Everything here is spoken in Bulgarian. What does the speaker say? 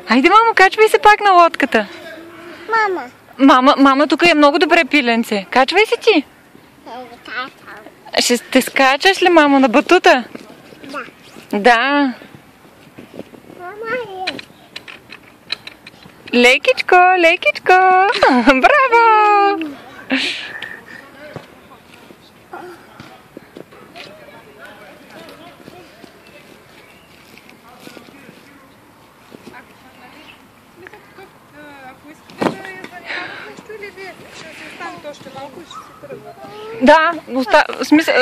Айде, мамо, качвай се пак на лодката. Мама, тук е много добре пиленце. Качвай се ти. Ще те скачаш ли, мамо, на батута? Да. Лекичко, лекичко. Браво! Ако искате да я занимават нещо или вие ще си останете още малко и ще си тръгват? Да, в смисъл,